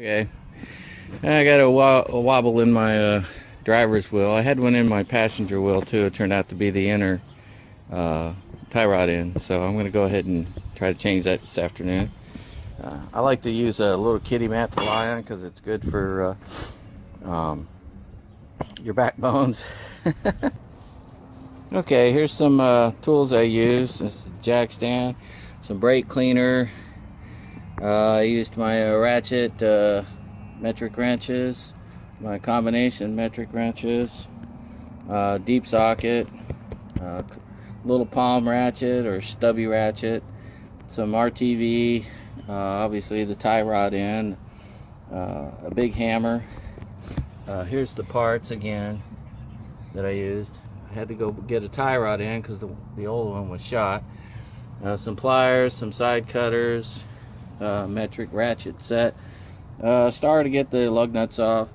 Okay, I got a wobble in my driver's wheel. I had one in my passenger wheel too. It turned out to be the inner tie rod end, so I'm going to go ahead and try to change that this afternoon. I like to use a little kitty mat to lie on because it's good for your backbones. Okay, here's some tools I use. This is a jack stand, some brake cleaner. I used my ratchet metric wrenches, my combination metric wrenches, deep socket, little palm ratchet or stubby ratchet, some RTV, obviously the tie rod end, a big hammer. Here's the parts again that I used. I had to go get a tie rod in because the old one was shot. Some pliers, some side cutters, metric ratchet set, star to get the lug nuts off,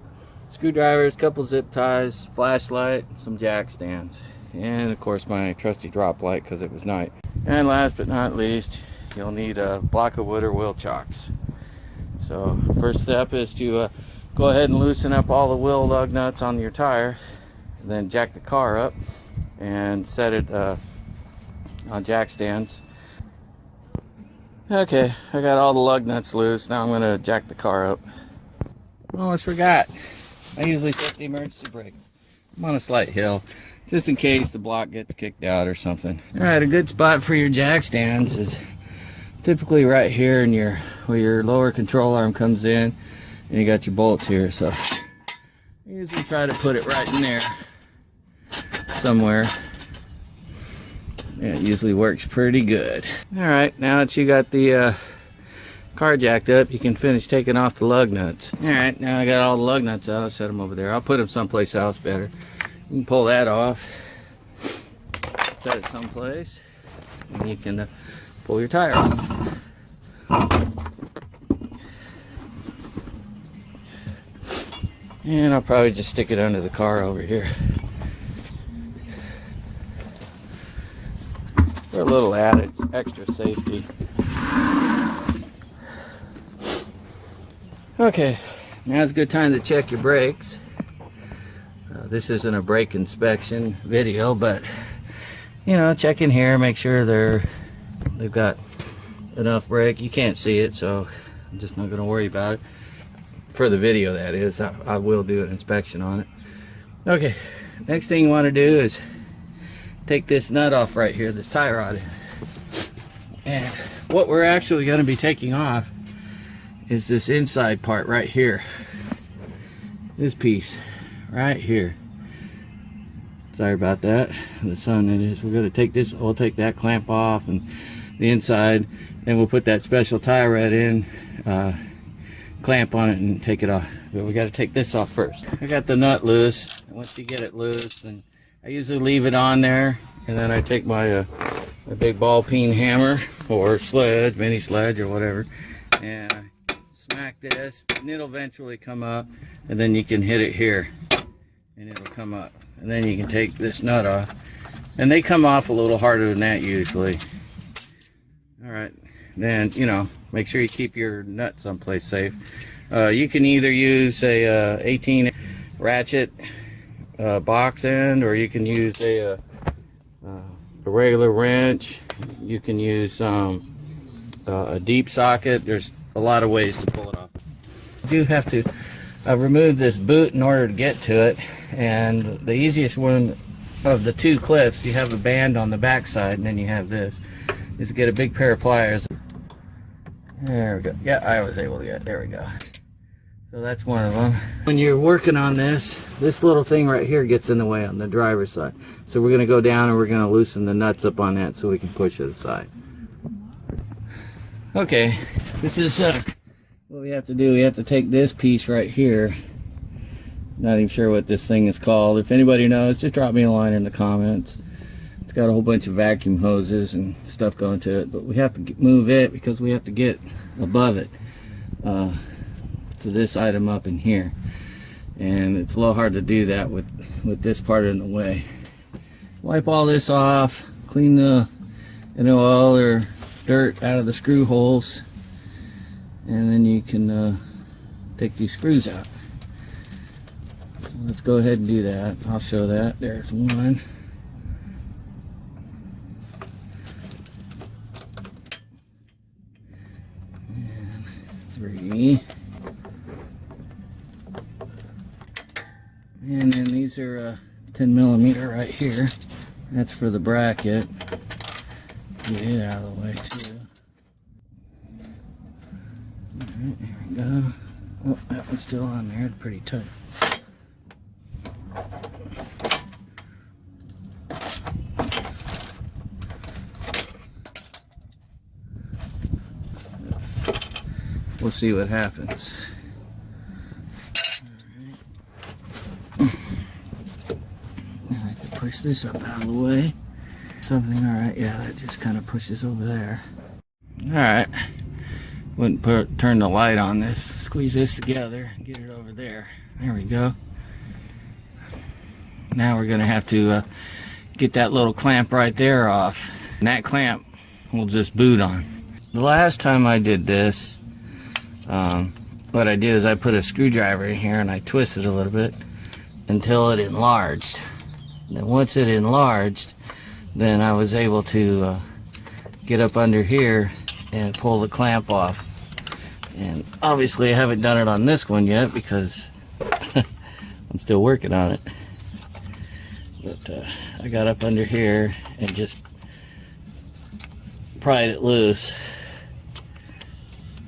screwdrivers, couple zip ties, flashlight, some jack stands, and of course my trusty drop light because it was night. And last but not least, you'll need a block of wood or wheel chocks. So first step is to go ahead and loosen up all the wheel lug nuts on your tire, and then jack the car up and set it on jack stands. Okay, I got all the lug nuts loose. Now I'm going to jack the car up. Almost forgot. I usually set the emergency brake. I'm on a slight hill, just in case the block gets kicked out or something. Alright, a good spot for your jack stands is typically right here in where your lower control arm comes in, and you got your bolts here. So I usually try to put it right in there somewhere. Yeah, it usually works pretty good. Alright, now that you got the car jacked up, you can finish taking off the lug nuts. Alright, now I got all the lug nuts out. I'll set them over there. I'll put them someplace else better. You can pull that off, set it someplace, and you can pull your tire off. And I'll probably just stick it under the car over here. For a little added extra safety. Okay, now's a good time to check your brakes. This isn't a brake inspection video, but you know, check in here, make sure they've got enough brake. You can't see it, so I'm just not going to worry about it. For the video, that is. I will do an inspection on it. Okay, next thing you want to do is take this nut off right here, this tie rod. And what we're actually going to be taking off is this inside part right here. This piece right here. Sorry about that. The sun it is. We're going to take this, we'll take that clamp off and the inside, then we'll put that special tie rod in, clamp on it and take it off. But we got to take this off first. I got the nut loose. Once you get it loose, and I usually leave it on there, and then I take my big ball peen hammer or sledge, mini sledge or whatever, and I smack this, and it'll eventually come up, and then you can hit it here, and it'll come up, and then you can take this nut off, and they come off a little harder than that usually. All right, then you know, make sure you keep your nut someplace safe. You can either use a 18 ratchet box end, or you can use a regular wrench. You can use a deep socket. There's a lot of ways to pull it off. You do have to remove this boot in order to get to it, and the easiest one of the two clips, you have a band on the back side, and then you have this, is to get a big pair of pliers. There we go. Yeah, I was able to get, there we go. So that's one of them. When you're working on this little thing right here gets in the way on the driver's side. So we're going to go down and we're going to loosen the nuts up on that so we can push it aside. Okay, this is what we have to do. We have to take this piece right here. Not even sure what this thing is called. If anybody knows, just drop me a line in the comments. It's got a whole bunch of vacuum hoses and stuff going to it, but we have to move it because we have to get above it. To this item up in here, and it's a little hard to do that with this part in the way. Wipe all this off, clean the oil or dirt out of the screw holes, and then you can take these screws out. So let's go ahead and do that. I'll show that. There's one. And 3. And then these are 10mm right here. That's for the bracket. Get it out of the way too. Alright, there we go. Oh, that one's still on there. It's pretty tight. We'll see what happens. I can push this up out of the way. Something, alright, yeah, that just kind of pushes over there. Alright, wouldn't turn the light on this. Squeeze this together and get it over there. There we go. Now we're going to have to get that little clamp right there off. And that clamp will just boot on. The last time I did this, what I did is I put a screwdriver in here and I twisted a little bit until it enlarged. And then once it enlarged, then I was able to get up under here and pull the clamp off. And obviously I haven't done it on this one yet because I'm still working on it. But I got up under here and just pried it loose.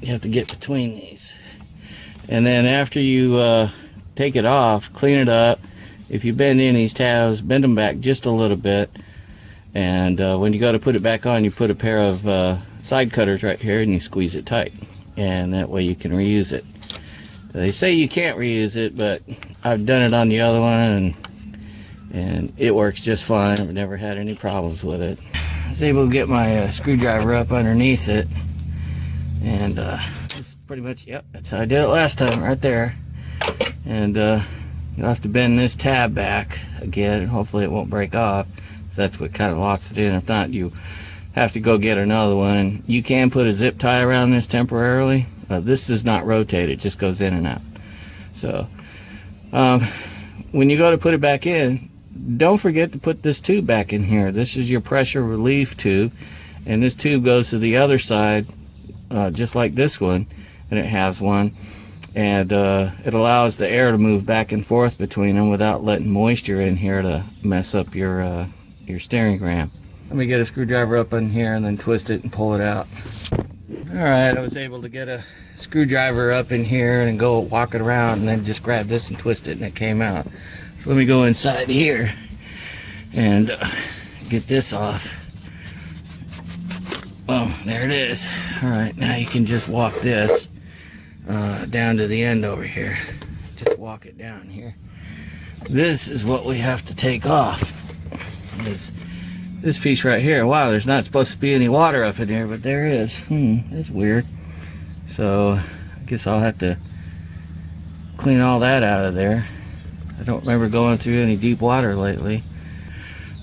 You have to get between these. And then after you take it off, clean it up. If you bend in these tabs, bend them back just a little bit. And when you go to put it back on, you put a pair of side cutters right here and you squeeze it tight. And that way you can reuse it. They say you can't reuse it, but I've done it on the other one and it works just fine. I've never had any problems with it. I was able to get my screwdriver up underneath it. And that's pretty much, yep, that's how I did it last time, right there. And you'll have to bend this tab back again, and hopefully it won't break off. So that's what kind of locks it in. If not, you have to go get another one. And you can put a zip tie around this temporarily. This does not rotate, it just goes in and out. So when you go to put it back in, don't forget to put this tube back in here. This is your pressure relief tube, and this tube goes to the other side, just like this one, and it has one, and it allows the air to move back and forth between them without letting moisture in here to mess up your steering ram. Let me get a screwdriver up in here and then twist it and pull it out. Alright, I was able to get a screwdriver up in here and go walk it around and then just grab this and twist it and it came out. So let me go inside here and get this off. Oh, there it is. Alright, now you can just walk this down to the end over here. Just walk it down here. This is what we have to take off. This piece right here. Wow, there's not supposed to be any water up in there, but there is. That's weird. So I guess I'll have to clean all that out of there. I don't remember going through any deep water lately.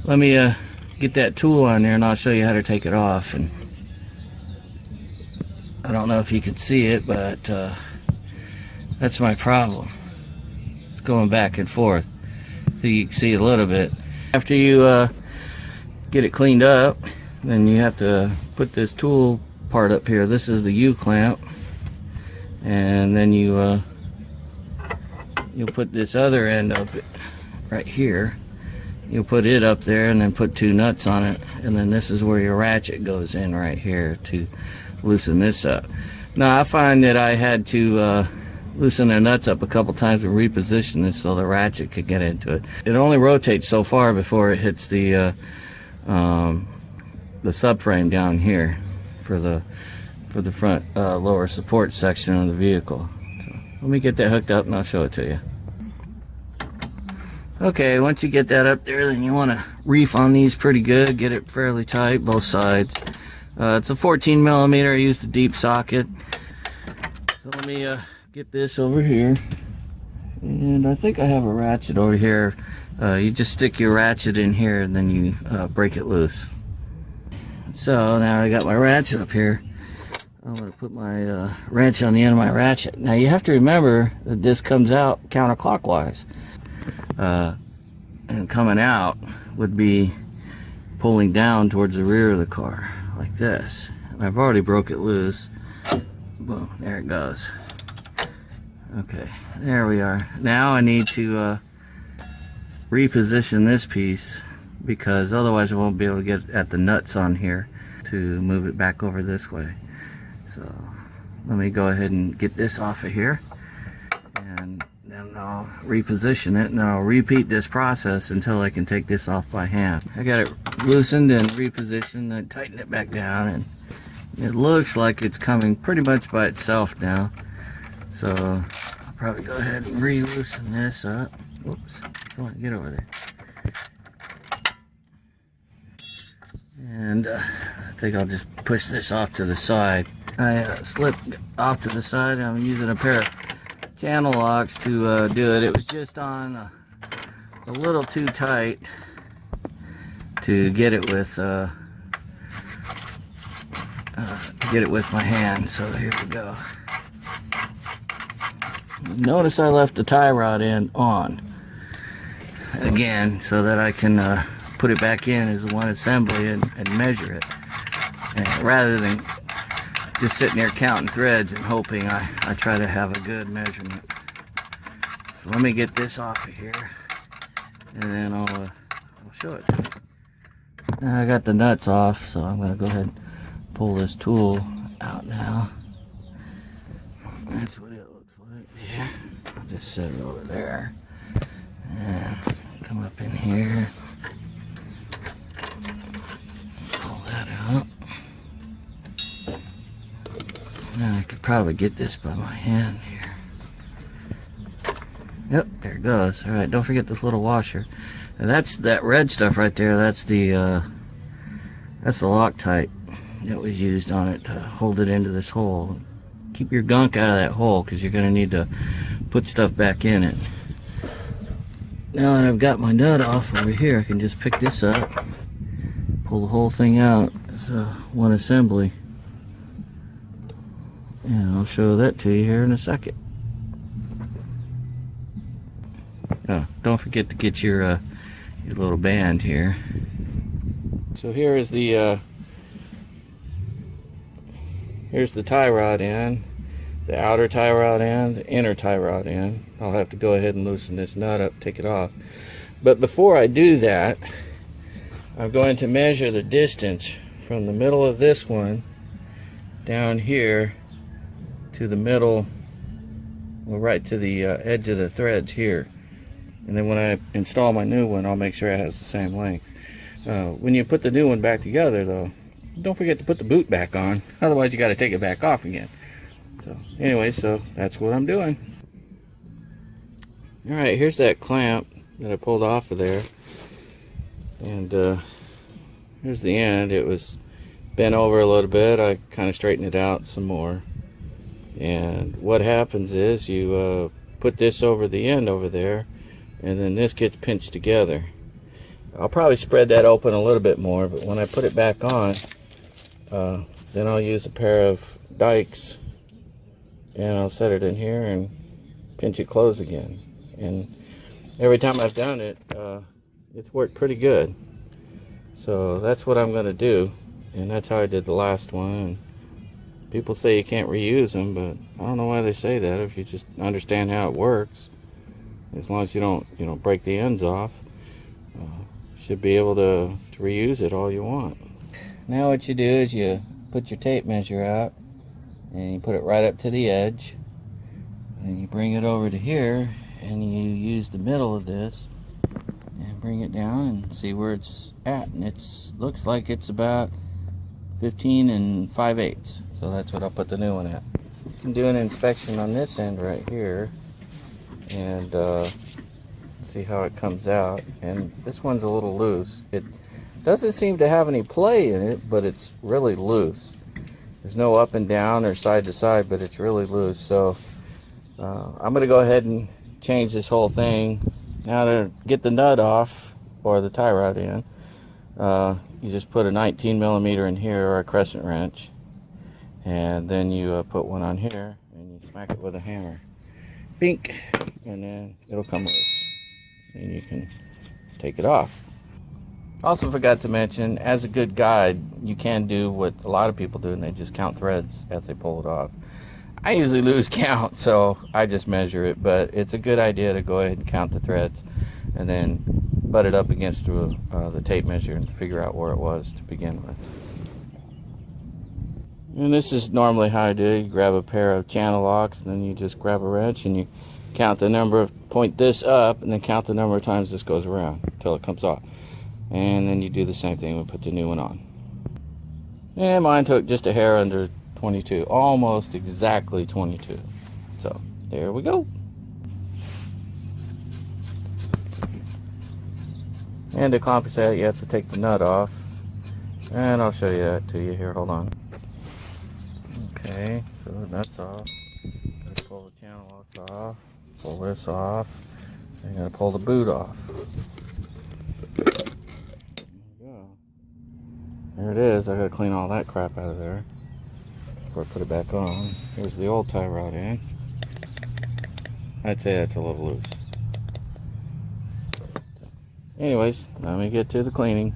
Let me get that tool on there and I'll show you how to take it off. And I don't know if you can see it, but that's my problem. It's going back and forth. So you can see a little bit. After you get it cleaned up, then you have to put this tool part up here. This is the U-clamp, and then you'll put this other end up right here. You'll put it up there and then put 2 nuts on it, and then this is where your ratchet goes in right here to loosen this up. Now I find that I had to loosen the nuts up a couple times and reposition this so the ratchet could get into it. It only rotates so far before it hits the subframe down here for the front lower support section of the vehicle. So let me get that hooked up and I'll show it to you. Okay, once you get that up there, then you want to reef on these pretty good, get it fairly tight both sides. It's a 14mm. I used a deep socket. So let me get this over here, and I think I have a ratchet over here. You just stick your ratchet in here and then you break it loose. So now I got my ratchet up here. I'm going to put my wrench on the end of my ratchet. Now you have to remember that this comes out counterclockwise. And coming out would be pulling down towards the rear of the car, like this. And I've already broke it loose. Boom, there it goes. Okay, there we are. Now I need to reposition this piece, because otherwise I won't be able to get at the nuts on here to move it back over this way. So let me go ahead and get this off of here, and then I'll reposition it, and then I'll repeat this process until I can take this off by hand. I got it loosened and repositioned and tighten it back down, and it looks like it's coming pretty much by itself now. So I'll probably go ahead and re-loosen this up. Oops, come on, get over there. And I think I'll just push this off to the side. I slipped off to the side. I'm using a pair of channel locks to do it. It was just on a little too tight to get it with my hand. So here we go. Notice I left the tie rod end on again so that I can put it back in as one assembly and measure it, and rather than just sitting there counting threads and hoping I try to have a good measurement. So let me get this off of here, and then I'll show it to you. Now I got the nuts off, so I'm going to go ahead and pull this tool out now. That's what it looks like there. I'll just set it over there and come up in here, pull that out. Now I could probably get this by my hand here. Yep, there it goes. Alright, don't forget this little washer. And that's that red stuff right there. That's the Loctite that was used on it to hold it into this hole. Keep your gunk out of that hole, because you're going to need to put stuff back in it. Now that I've got my nut off over here, I can just pick this up, pull the whole thing out as one assembly. And I'll show that to you here in a second. Oh, don't forget to get your little band here. So here is the here's the tie rod end, the outer tie rod end, the inner tie rod end. I'll have to go ahead and loosen this nut up, take it off. But before I do that, I'm going to measure the distance from the middle of this one down here to the middle, well, right to the edge of the threads here. And then when I install my new one, I'll make sure it has the same length. When you put the new one back together, though, don't forget to put the boot back on. Otherwise, you got to take it back off again. So anyway, so that's what I'm doing. All right, here's that clamp that I pulled off of there. And here's the end. It was bent over a little bit. I kind of straightened it out some more. And what happens is you put this over the end over there, and then this gets pinched together. I'll probably spread that open a little bit more, but when I put it back on, then I'll use a pair of dikes, and I'll set it in here and pinch it closed again. And every time I've done it, it's worked pretty good. So that's what I'm going to do, and that's how I did the last one. People say you can't reuse them, but I don't know why they say that if you just understand how it works. As long as you don't, break the ends off, you should be able to reuse it all you want. Now what you do is you put your tape measure out, and you put it right up to the edge, and you bring it over to here, and you use the middle of this and bring it down and see where it's at. And looks like it's about 15 5/8. So that's what I'll put the new one at. You can do an inspection on this end right here and see how it comes out. And this one's a little loose. It doesn't seem to have any play in it, but it's really loose. There's no up and down or side to side, but it's really loose. So I'm going to go ahead and change this whole thing. Now to get the nut off, or the tie rod in, you just put a 19 millimeter in here, or a crescent wrench, And then you put one on here and you smack it with a hammer. Bink! And then it'll come loose. And you can take it off. Also forgot to mention, as a good guide, you can do what a lot of people do, and they just count threads as they pull it off. I usually lose count, so I just measure it, but it's a good idea to go ahead and count the threads and then butt it up against the tape measure and figure out where it was to begin with. And this is normally how I do it. You grab a pair of channel locks, and then you just grab a wrench and you count the number of, point this up, and then count the number of times this goes around until it comes off. And then you do the same thing and put the new one on. And mine took just a hair under 22, almost exactly 22. So there we go. And to compensate, you have to take the nut off. And I'll show you that to you here. Hold on. Okay, so the nut's off. Gotta pull the channel locks off. Pull this off. And gotta pull the boot off. There we go. There it is. I gotta clean all that crap out of there before I put it back on. Here's the old tie rod in. I'd say that's a little loose. Anyways, let me get to the cleaning.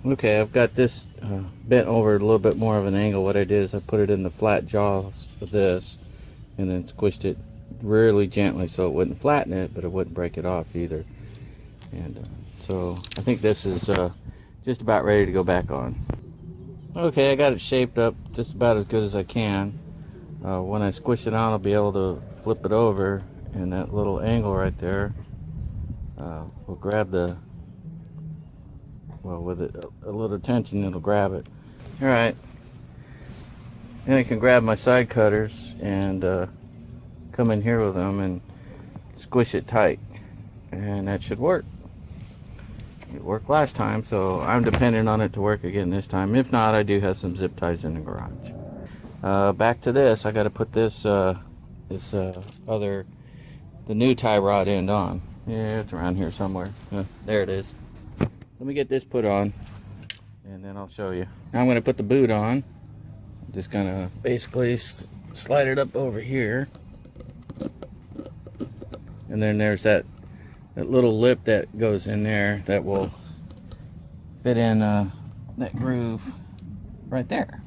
Okay, I've got this bent over at a little bit more of an angle. What I did is I put it in the flat jaws of this and then squished it really gently so it wouldn't flatten it, but it wouldn't break it off either. And so I think this is just about ready to go back on. Okay, I got it shaped up just about as good as I can. When I squish it on, I'll be able to flip it over, and that little angle right there will grab the, well, with it, a little tension, it'll grab it. All right, then I can grab my side cutters and come in here with them and squish it tight, and that should work. It worked last time, so I'm dependent on it to work again this time. If not, I do have some zip ties in the garage. Back to this, I got to put this the new tie rod end on. Yeah, it's around here somewhere. There it is. Let me get this put on, and then I'll show you. Now I'm going to put the boot on. I'm just going to basically slide it up over here, and then there's that little lip that goes in there that will fit in that groove right there.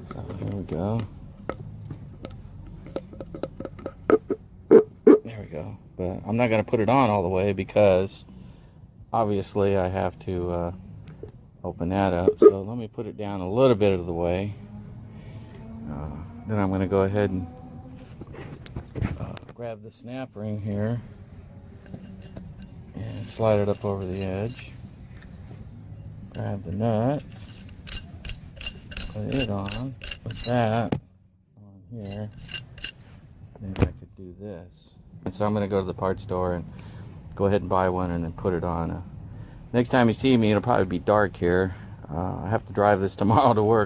So there we go. There we go. But I'm not going to put it on all the way because obviously I have to open that up. So let me put it down a little bit of the way. Then I'm going to go ahead and grab the snap ring here and slide it up over the edge. Grab the nut, put it on, put that on here, then I could do this. And so I'm going to go to the parts store and go ahead and buy one and then put it on. Next time you see me, it'll probably be dark here. I have to drive this tomorrow to work.